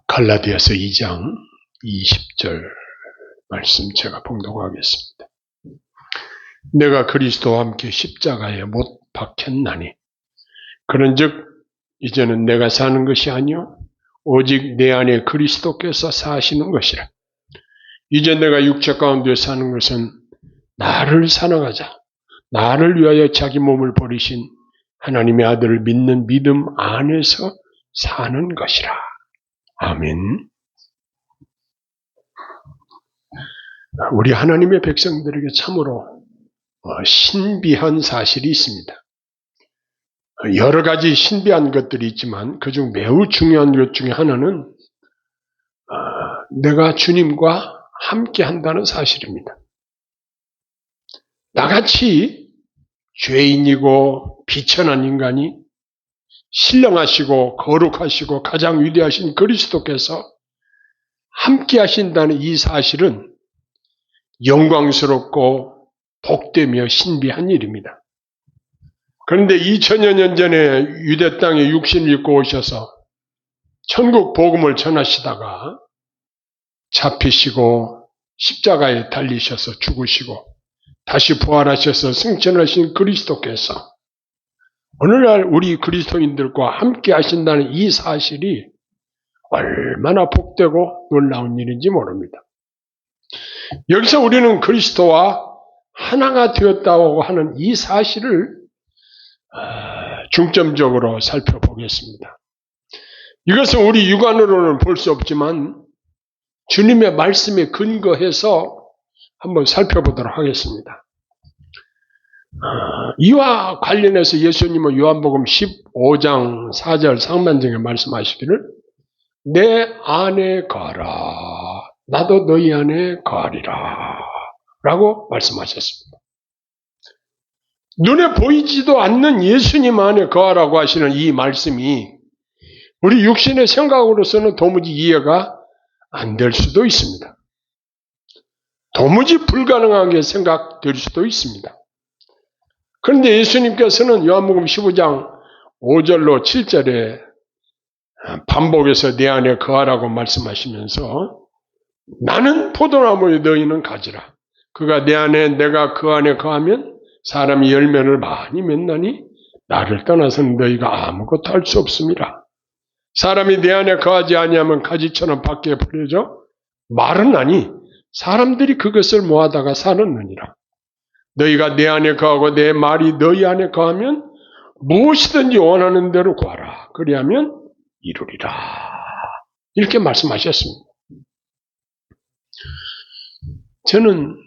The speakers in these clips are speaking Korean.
갈라디아서 2장 20절 말씀 제가 봉독하겠습니다. 내가 그리스도와 함께 십자가에 못 박혔나니 그런즉 이제는 내가 사는 것이 아니요 오직 내 안에 그리스도께서 사시는 것이라. 이제 내가 육체 가운데 사는 것은 나를 사랑하자 나를 위하여 자기 몸을 버리신 하나님의 아들을 믿는 믿음 안에서 사는 것이라. 아멘. 우리 하나님의 백성들에게 참으로 신비한 사실이 있습니다. 여러 가지 신비한 것들이 있지만 그중 매우 중요한 것 중에 하나는 내가 주님과 함께 한다는 사실입니다. 나같이 죄인이고 비천한 인간이 신령하시고 거룩하시고 가장 위대하신 그리스도께서 함께 하신다는 이 사실은 영광스럽고 복되며 신비한 일입니다. 그런데 2000여 년 전에 유대 땅에 육신을 입고 오셔서 천국 복음을 전하시다가 잡히시고 십자가에 달리셔서 죽으시고 다시 부활하셔서 승천하신 그리스도께서 오늘날 우리 그리스도인들과 함께 하신다는 이 사실이 얼마나 복되고 놀라운 일인지 모릅니다. 여기서 우리는 그리스도와 하나가 되었다고 하는 이 사실을 중점적으로 살펴보겠습니다. 이것은 우리 육안으로는 볼 수 없지만 주님의 말씀에 근거해서 한번 살펴보도록 하겠습니다. 이와 관련해서 예수님은 요한복음 15장 4절 상반절에 말씀하시기를 내 안에 거하라 나도 너희 안에 거하리라 라고 말씀하셨습니다. 눈에 보이지도 않는 예수님 안에 거하라고 하시는 이 말씀이 우리 육신의 생각으로서는 도무지 이해가 안 될 수도 있습니다. 도무지 불가능하게 생각될 수도 있습니다. 그런데 예수님께서는 요한복음 15장 5절로 7절에 반복해서 내 안에 거하라고 말씀하시면서 나는 포도나무에 너희는 가지라. 그가 내 안에 내가 그 안에 거하면 사람이 열매를 많이 맺나니 나를 떠나서는 너희가 아무것도 할 수 없음이라. 사람이 내 안에 거하지 아니하면 가지처럼 밖에 버려져 마르나니 사람들이 그것을 모아다가 사느니라. 너희가 내 안에 거하고 내 말이 너희 안에 거하면 무엇이든지 원하는 대로 구하라. 그리하면 이루리라. 이렇게 말씀하셨습니다. 저는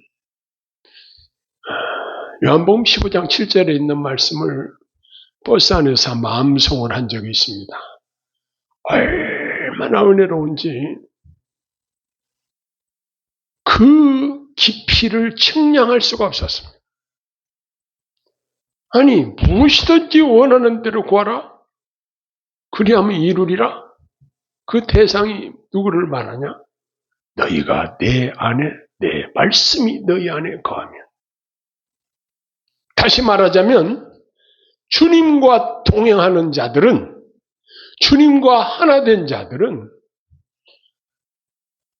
요한복음 15장 7절에 있는 말씀을 버스 안에서 마음송을 한 적이 있습니다. 얼마나 은혜로운지 그 깊이를 측량할 수가 없었습니다. 아니 무엇이든지 원하는 대로 구하라. 그리하면 이루리라. 그 대상이 누구를 말하냐? 너희가 내 안에 내 말씀이 너희 안에 거하면. 다시 말하자면 주님과 동행하는 자들은 주님과 하나 된 자들은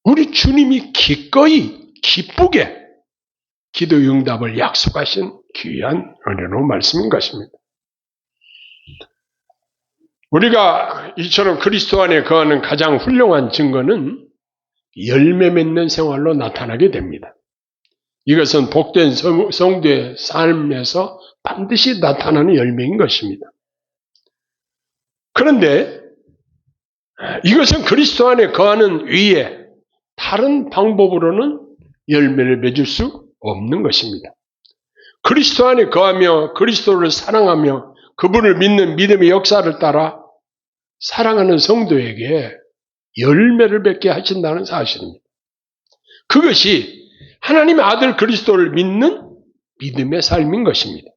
우리 주님이 기꺼이 기쁘게 기도 응답을 약속하신 귀한 은혜로운 말씀인 것입니다. 우리가 이처럼 그리스도 안에 거하는 가장 훌륭한 증거는 열매 맺는 생활로 나타나게 됩니다. 이것은 복된 성도의 삶에서 반드시 나타나는 열매인 것입니다. 그런데 이것은 그리스도 안에 거하는 위에 다른 방법으로는 열매를 맺을 수 없는 것입니다. 그리스도 안에 거하며 그리스도를 사랑하며 그분을 믿는 믿음의 역사를 따라 사랑하는 성도에게 열매를 맺게 하신다는 사실입니다. 그것이 하나님의 아들 그리스도를 믿는 믿음의 삶인 것입니다.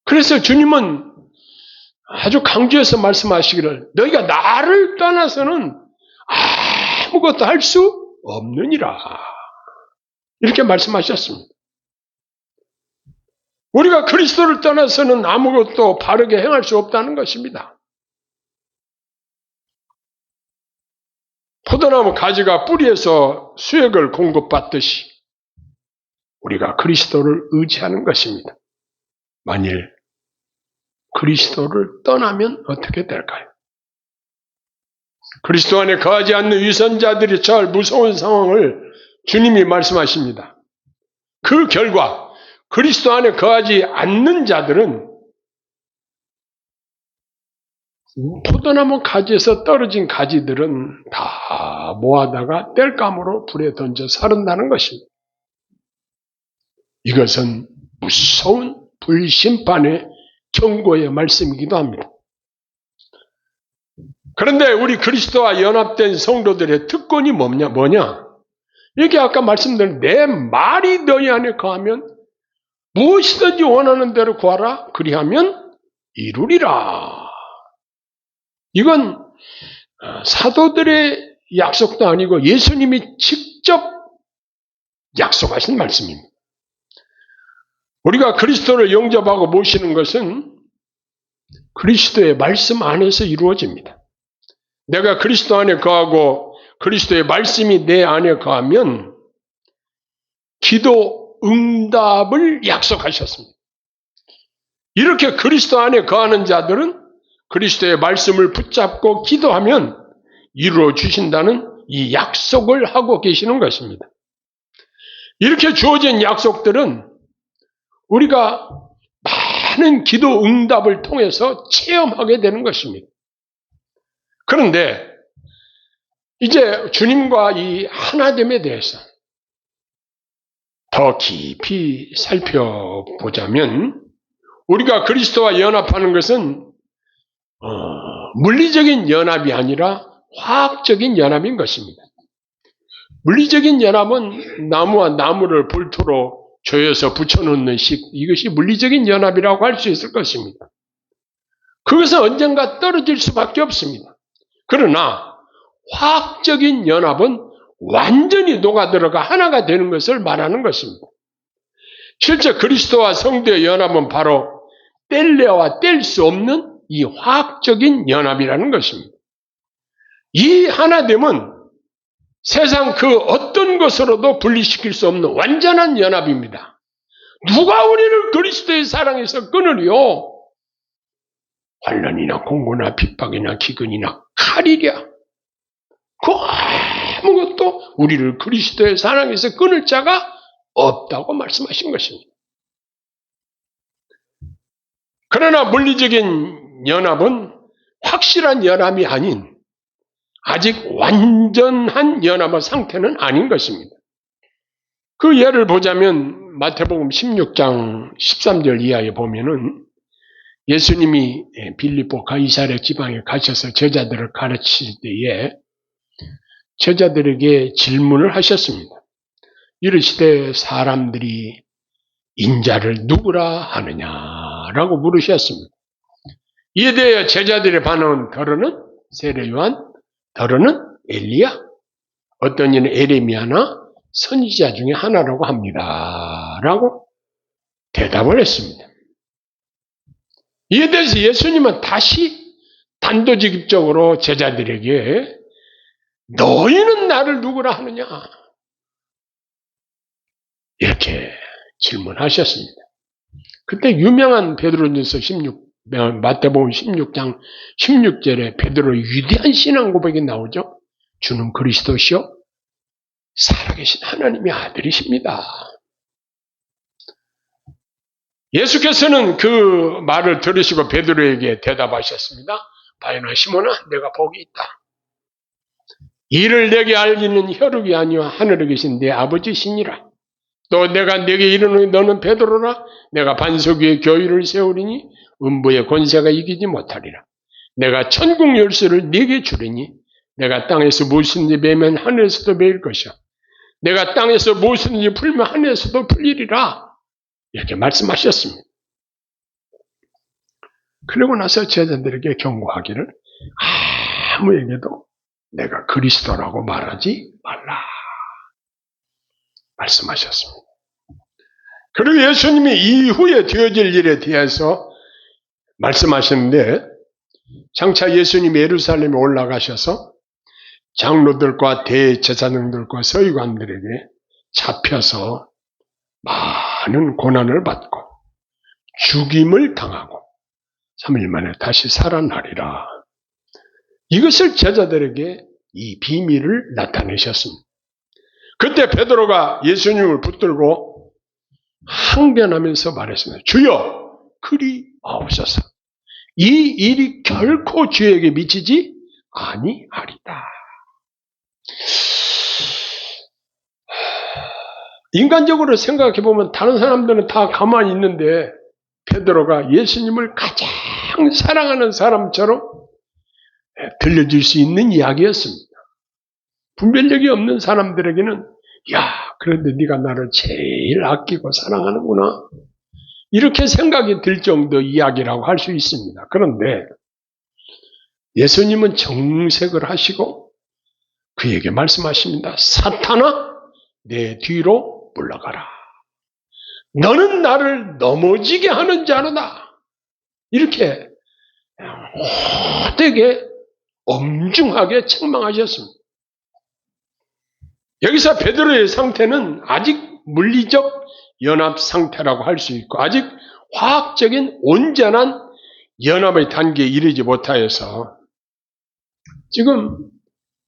그래서 주님은 아주 강조해서 말씀하시기를 너희가 나를 떠나서는 아무것도 할 수 없느니라. 이렇게 말씀하셨습니다. 우리가 그리스도를 떠나서는 아무것도 바르게 행할 수 없다는 것입니다. 포도나무 가지가 뿌리에서 수액을 공급받듯이 우리가 그리스도를 의지하는 것입니다. 만일 그리스도를 떠나면 어떻게 될까요? 그리스도 안에 거하지 않는 위선자들이 처할 무서운 상황을 주님이 말씀하십니다. 그 결과 그리스도 안에 거하지 않는 자들은 포도나무 가지에서 떨어진 가지들은 다 모아다가 땔감으로 불에 던져 사른다는 것입니다. 이것은 무서운 불심판의 경고의 말씀이기도 합니다. 그런데 우리 그리스도와 연합된 성도들의 특권이 뭐냐? 이게 아까 말씀드린 내 말이 너희 안에 거하면 무엇이든지 원하는 대로 구하라. 그리하면 이루리라. 이건 사도들의 약속도 아니고 예수님이 직접 약속하신 말씀입니다. 우리가 그리스도를 영접하고 모시는 것은 그리스도의 말씀 안에서 이루어집니다. 내가 그리스도 안에 거하고 그리스도의 말씀이 내 안에 거하면 기도 응답을 약속하셨습니다. 이렇게 그리스도 안에 거하는 자들은 그리스도의 말씀을 붙잡고 기도하면 이루어 주신다는 이 약속을 하고 계시는 것입니다. 이렇게 주어진 약속들은 우리가 많은 기도 응답을 통해서 체험하게 되는 것입니다. 그런데 이제 주님과 이 하나됨에 대해서 더 깊이 살펴보자면 우리가 그리스도와 연합하는 것은 물리적인 연합이 아니라 화학적인 연합인 것입니다. 물리적인 연합은 나무와 나무를 볼트로 조여서 붙여놓는 식, 이것이 물리적인 연합이라고 할 수 있을 것입니다. 그것은 언젠가 떨어질 수밖에 없습니다. 그러나 화학적인 연합은 완전히 녹아들어가 하나가 되는 것을 말하는 것입니다. 실제 그리스도와 성도의 연합은 바로 뗄래야 뗄 수 없는 이 화학적인 연합이라는 것입니다. 이 하나됨은 세상 그 어떤 것으로도 분리시킬 수 없는 완전한 연합입니다. 누가 우리를 그리스도의 사랑에서 끊으리요? 환난이나 공고나 핍박이나 기근이나 칼이랴. 그 아무것도 우리를 그리스도의 사랑에서 끊을 자가 없다고 말씀하신 것입니다. 그러나 물리적인 연합은 확실한 연합이 아닌 아직 완전한 연합의 상태는 아닌 것입니다. 그 예를 보자면 마태복음 16장 13절 이하에 보면은 예수님이 빌립보 가이사랴 지방에 가셔서 제자들을 가르칠 때에 제자들에게 질문을 하셨습니다. 이르시되 사람들이 인자를 누구라 하느냐라고 물으셨습니다. 이에 대해 제자들의 반응은 더러는 세례 요한, 더러는 엘리야, 어떤 이는 에레미야나 선지자 중에 하나라고 합니다. 라고 대답을 했습니다. 이에 대해서 예수님은 다시 단도직입적으로 제자들에게 너희는 나를 누구라 하느냐? 이렇게 질문하셨습니다. 그때 유명한 베드로전서 마태복음 16장 16절에 베드로의 위대한 신앙 고백이 나오죠. 주는 그리스도시요 살아계신 하나님의 아들이십니다. 예수께서는 그 말을 들으시고 베드로에게 대답하셨습니다. 바요나 시몬아 내가 복이 있다. 이를 내게 알리는 혈육이 아니와 하늘에 계신 내 아버지시니라. 또 내가 내게 이르노니 너는 베드로라. 내가 반석 위에 교회를 세우리니 음부의 권세가 이기지 못하리라. 내가 천국 열쇠를 네게 주리니 내가 땅에서 무엇이든지 매면 하늘에서도 매일 것이야. 내가 땅에서 무엇이든지 풀면 하늘에서도 풀리리라. 이렇게 말씀하셨습니다. 그러고 나서 제자들에게 경고하기를 아무에게도 내가 그리스도라고 말하지 말라. 말씀하셨습니다. 그리고 예수님이 이후에 되어질 일에 대해서 말씀하셨는데 장차 예수님이 예루살렘에 올라가셔서 장로들과 대제사장들과 서기관들에게 잡혀서 많은 고난을 받고 죽임을 당하고 3일 만에 다시 살아나리라. 이것을 제자들에게 이 비밀을 나타내셨습니다. 그때 베드로가 예수님을 붙들고 항변하면서 말했습니다. 주여 그리하옵소서. 이 일이 결코 주에게 미치지 아니하리다. 인간적으로 생각해 보면 다른 사람들은 다 가만히 있는데 베드로가 예수님을 가장 사랑하는 사람처럼 들려줄 수 있는 이야기였습니다. 분별력이 없는 사람들에게는 야, 그런데 네가 나를 제일 아끼고 사랑하는구나. 이렇게 생각이 들 정도 이야기라고 할 수 있습니다. 그런데 예수님은 정색을 하시고 그에게 말씀하십니다. 사탄아, 내 뒤로 물러가라. 너는 나를 넘어지게 하는 자로다. 이렇게 되게 엄중하게 책망하셨습니다. 여기서 베드로의 상태는 아직 물리적 연합 상태라고 할 수 있고 아직 화학적인 온전한 연합의 단계에 이르지 못하여서 지금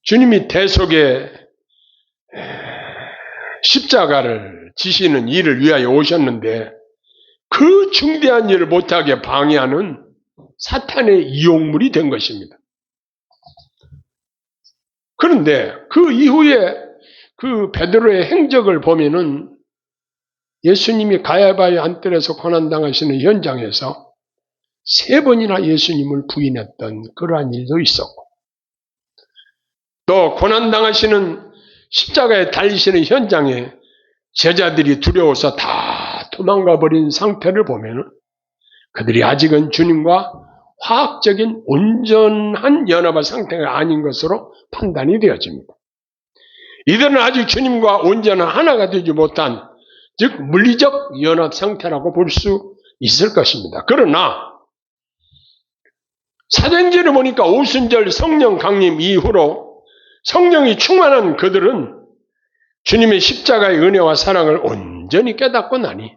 주님이 대속의 십자가를 지시는 일을 위하여 오셨는데 그 중대한 일을 못하게 방해하는 사탄의 이용물이 된 것입니다. 그런데 그 이후에 그 베드로의 행적을 보면은 예수님이 가야바의 안뜰에서 고난당하시는 현장에서 3번이나 예수님을 부인했던 그러한 일도 있었고 또 고난당하시는 십자가에 달리시는 현장에 제자들이 두려워서 다 도망가 버린 상태를 보면 그들이 아직은 주님과 화학적인 온전한 연합의 상태가 아닌 것으로 판단이 되어집니다. 이들은 아직 주님과 온전한 하나가 되지 못한 즉 물리적 연합 상태라고 볼 수 있을 것입니다. 그러나 사도행전을 보니까 오순절 성령 강림 이후로 성령이 충만한 그들은 주님의 십자가의 은혜와 사랑을 온전히 깨닫고 나니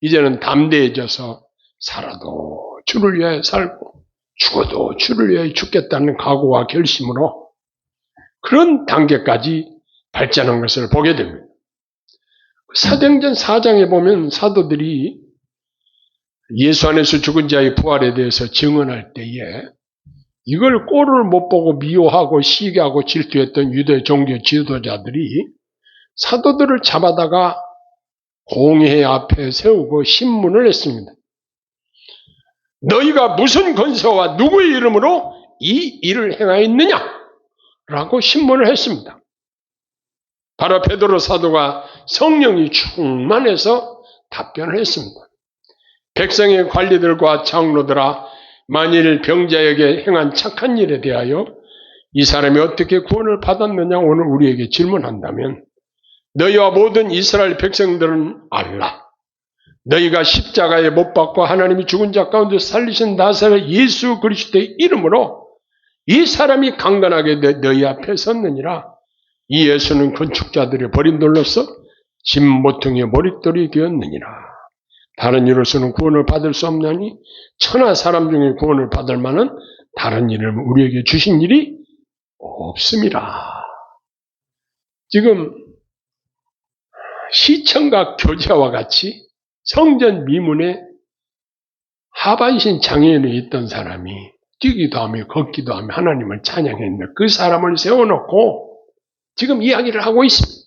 이제는 담대해져서 살아도 주를 위하여 살고 죽어도 주를 위하여 죽겠다는 각오와 결심으로 그런 단계까지 발전한 것을 보게 됩니다. 사도행전 4장에 보면 사도들이 예수 안에서 죽은 자의 부활에 대해서 증언할 때에 이걸 꼴을 못 보고 미워하고 시기하고 질투했던 유대 종교 지도자들이 사도들을 잡아다가 공회 앞에 세우고 신문을 했습니다. 너희가 무슨 권세와 누구의 이름으로 이 일을 행하였느냐? 라고 신문을 했습니다. 바로 베드로 사도가 성령이 충만해서 답변을 했습니다. 백성의 관리들과 장로들아, 만일 병자에게 행한 착한 일에 대하여 이 사람이 어떻게 구원을 받았느냐 오늘 우리에게 질문한다면 너희와 모든 이스라엘 백성들은 알라. 너희가 십자가에 못 박고 하나님이 죽은 자 가운데 살리신 나사렛 예수 그리스도의 이름으로 이 사람이 강건하게 너희 앞에 섰느니라. 이 예수는 건축자들의 버린 돌로서 집 모퉁이의 머릿돌이 되었느니라. 다른 이로서는 구원을 받을 수 없나니 천하 사람 중에 구원을 받을 만한 다른 일을 우리에게 주신 일이 없습니다. 지금 시청각 교제와 같이 성전 미문에 하반신 장애인에 있던 사람이 뛰기도 하며 걷기도 하며 하나님을 찬양했는데 그 사람을 세워놓고 지금 이야기를 하고 있습니다.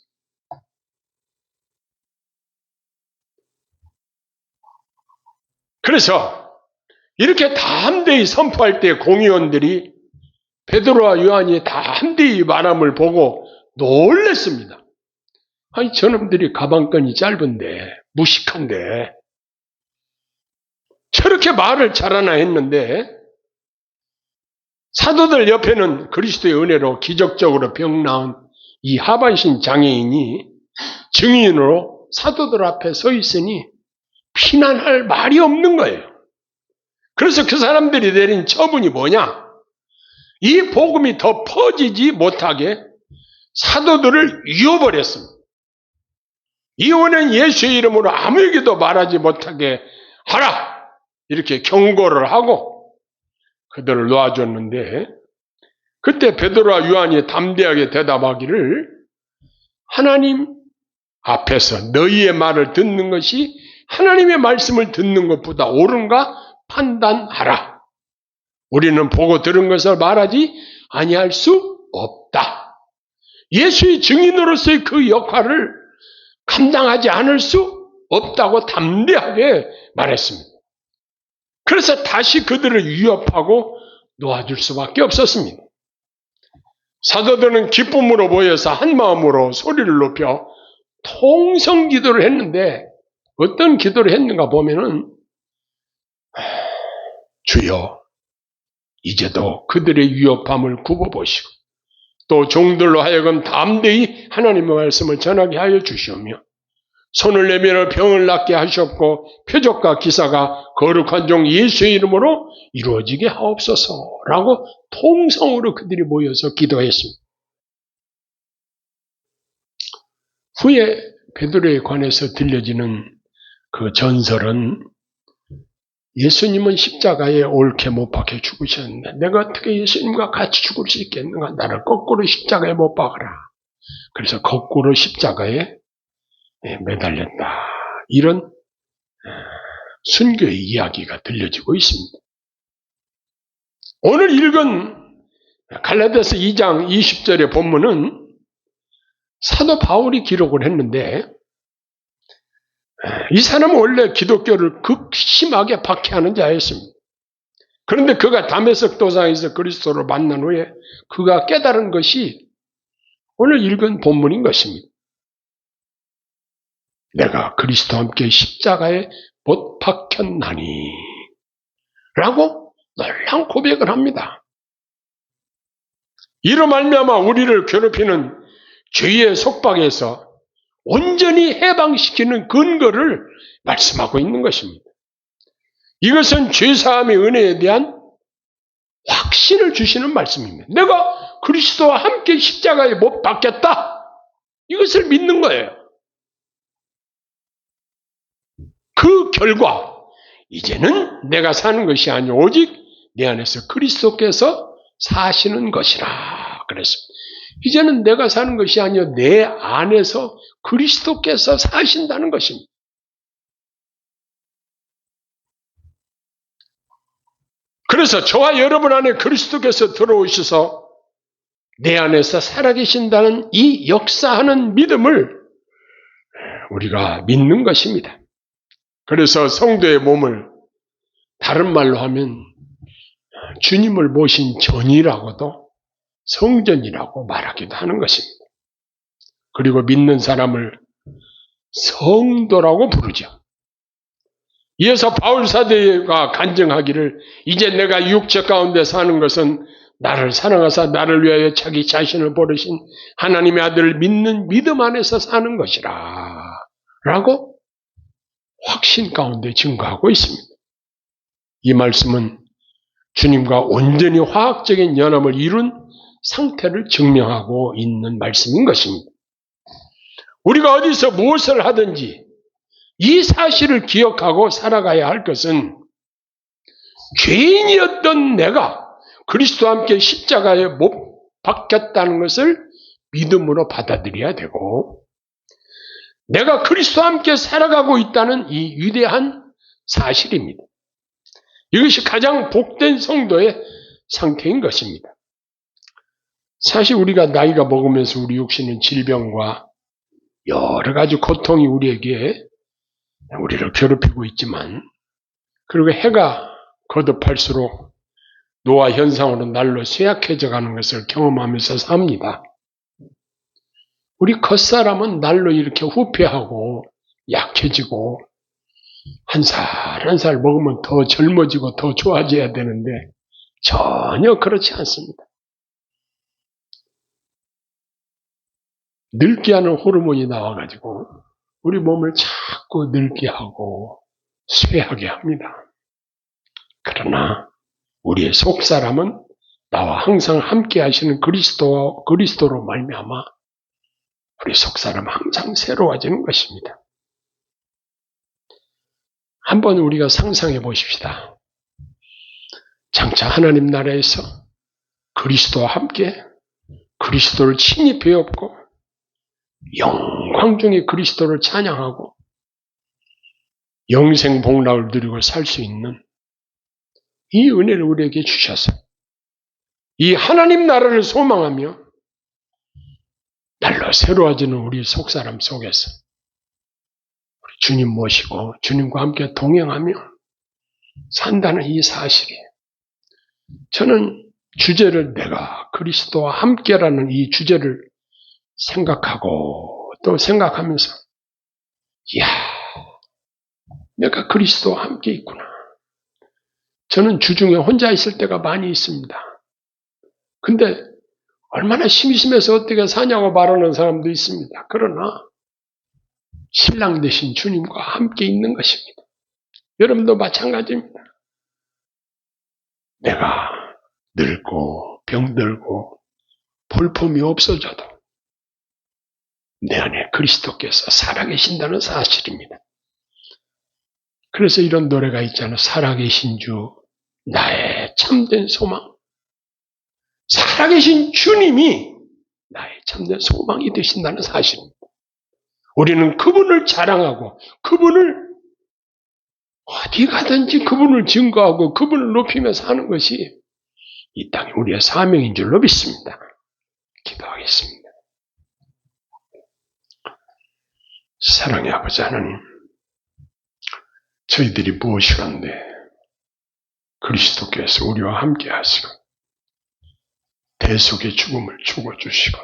그래서 이렇게 담대히 선포할 때 공의원들이 베드로와 요한이 담대히 말함을 보고 놀랐습니다. 아니 저놈들이 가방끈이 짧은데 무식한데 저렇게 말을 잘하나 했는데 사도들 옆에는 그리스도의 은혜로 기적적으로 병 나은 이 하반신 장애인이 증인으로 사도들 앞에 서 있으니 비난할 말이 없는 거예요. 그래서 그 사람들이 내린 처분이 뭐냐? 이 복음이 더 퍼지지 못하게 사도들을 이어버렸습니다. 이번엔 예수의 이름으로 아무에게도 말하지 못하게 하라! 이렇게 경고를 하고 그들을 놓아줬는데, 그때 베드로와 요한이 담대하게 대답하기를, 하나님 앞에서 너희의 말을 듣는 것이 하나님의 말씀을 듣는 것보다 옳은가 판단하라. 우리는 보고 들은 것을 말하지 아니할 수 없다. 예수의 증인으로서의 그 역할을 감당하지 않을 수 없다고 담대하게 말했습니다. 그래서 다시 그들을 위협하고 놓아줄 수밖에 없었습니다. 사도들은 기쁨으로 모여서 한 마음으로 소리를 높여 통성 기도를 했는데, 어떤 기도를 했는가 보면은, 주여 이제도 그들의 위협함을 굽어보시고 또 종들로 하여금 담대히 하나님의 말씀을 전하게 하여 주시오며, 손을 내밀어 병을 낫게 하셨고 표적과 기사가 거룩한 종 예수의 이름으로 이루어지게 하옵소서라고 통성으로 그들이 모여서 기도했습니다. 후에 베드로에 관해서 들려지는 그 전설은, 예수님은 십자가에 옳게 못 박혀 죽으셨는데 내가 어떻게 예수님과 같이 죽을 수 있겠는가? 나를 거꾸로 십자가에 못 박아라. 그래서 거꾸로 십자가에 매달렸다. 이런 순교의 이야기가 들려지고 있습니다. 오늘 읽은 갈라디아서 2장 20절의 본문은 사도 바울이 기록을 했는데, 이 사람은 원래 기독교를 극심하게 박해하는 자였습니다. 그런데 그가 다메섹 도상에서 그리스도를 만난 후에 그가 깨달은 것이 오늘 읽은 본문인 것입니다. 내가 그리스도와 함께 십자가에 못 박혔나니 라고 놀라운 고백을 합니다. 이로 말미암아 우리를 괴롭히는 죄의 속박에서 온전히 해방시키는 근거를 말씀하고 있는 것입니다. 이것은 죄사함의 은혜에 대한 확신을 주시는 말씀입니다. 내가 그리스도와 함께 십자가에 못 박혔다. 이것을 믿는 거예요. 그 결과 이제는 내가 사는 것이 아니오 오직 내 안에서 그리스도께서 사시는 것이라 그랬습니다. 이제는 내가 사는 것이 아니오 내 안에서 그리스도께서 사신다는 것입니다. 그래서 저와 여러분 안에 그리스도께서 들어오셔서 내 안에서 살아계신다는 이 역사하는 믿음을 우리가 믿는 것입니다. 그래서 성도의 몸을 다른 말로 하면 주님을 모신 전이라고도 성전이라고 말하기도 하는 것입니다. 그리고 믿는 사람을 성도라고 부르죠. 이어서 바울 사도가 간증하기를, 이제 내가 육체 가운데 사는 것은 나를 사랑하사 나를 위하여 자기 자신을 버리신 하나님의 아들을 믿는 믿음 안에서 사는 것이라 라고 확신 가운데 증거하고 있습니다. 이 말씀은 주님과 온전히 화학적인 연합을 이룬 상태를 증명하고 있는 말씀인 것입니다. 우리가 어디서 무엇을 하든지 이 사실을 기억하고 살아가야 할 것은, 죄인이었던 내가 그리스도와 함께 십자가에 못 박혔다는 것을 믿음으로 받아들여야 되고, 내가 그리스도와 함께 살아가고 있다는 이 위대한 사실입니다. 이것이 가장 복된 성도의 상태인 것입니다. 사실 우리가 나이가 먹으면서 우리 육신은 질병과 여러 가지 고통이 우리를 괴롭히고 있지만, 그리고 해가 거듭할수록 노화 현상으로 날로 쇠약해져 가는 것을 경험하면서 삽니다. 우리 겉사람은 날로 이렇게 후퇴하고 약해지고 한 살 한 살 먹으면 더 젊어지고 더 좋아져야 되는데 전혀 그렇지 않습니다. 늙게 하는 호르몬이 나와가지고 우리 몸을 자꾸 늙게 하고 쇠하게 합니다. 그러나 우리의 속사람은 나와 항상 함께 하시는 그리스도로 말미암아 우리 속사람 항상 새로워지는 것입니다. 한번 우리가 상상해 보십시다. 장차 하나님 나라에서 그리스도와 함께 그리스도를 친히 배웠고 영광 중에 그리스도를 찬양하고 영생 복락을 누리고 살 수 있는 이 은혜를 우리에게 주셔서 이 하나님 나라를 소망하며 날로 새로워지는 우리 속사람 속에서 우리 주님 모시고 주님과 함께 동행하며 산다는 이 사실이에요. 저는 주제를 내가 그리스도와 함께라는 이 주제를 생각하고 또 생각하면서 이야, 내가 그리스도와 함께 있구나. 저는 주중에 혼자 있을 때가 많이 있습니다. 근데 얼마나 심심해서 어떻게 사냐고 말하는 사람도 있습니다. 그러나 신랑 되신 주님과 함께 있는 것입니다. 여러분도 마찬가지입니다. 내가 늙고 병들고 볼품이 없어져도 내 안에 그리스도께서 살아계신다는 사실입니다. 그래서 이런 노래가 있잖아요. 살아계신 주 나의 참된 소망. 살아계신 주님이 나의 참된 소망이 되신다는 사실입니다. 우리는 그분을 자랑하고 그분을 어디 가든지 그분을 증거하고 그분을 높이며 사는 것이 이 땅에 우리의 사명인 줄로 믿습니다. 기도하겠습니다. 사랑의 아버지 하나님, 저희들이 무엇이란데 그리스도께서 우리와 함께 하시고 대속의 죽음을 죽어주시고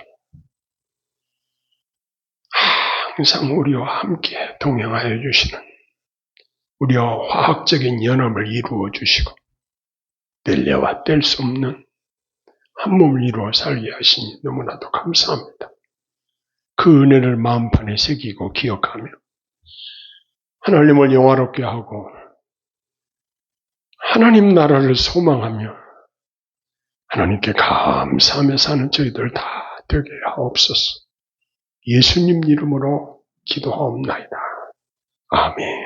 항상 우리와 함께 동행하여 주시는 우리와 화학적인 연합을 이루어 주시고 뗄래와 뗄 수 없는 한 몸을 이루어 살게 하시니 너무나도 감사합니다. 그 은혜를 마음판에 새기고 기억하며 하나님을 영화롭게 하고 하나님 나라를 소망하며 하나님께 감사하며 사는 저희들 다 되게 하옵소서. 예수님 이름으로 기도하옵나이다. 아멘.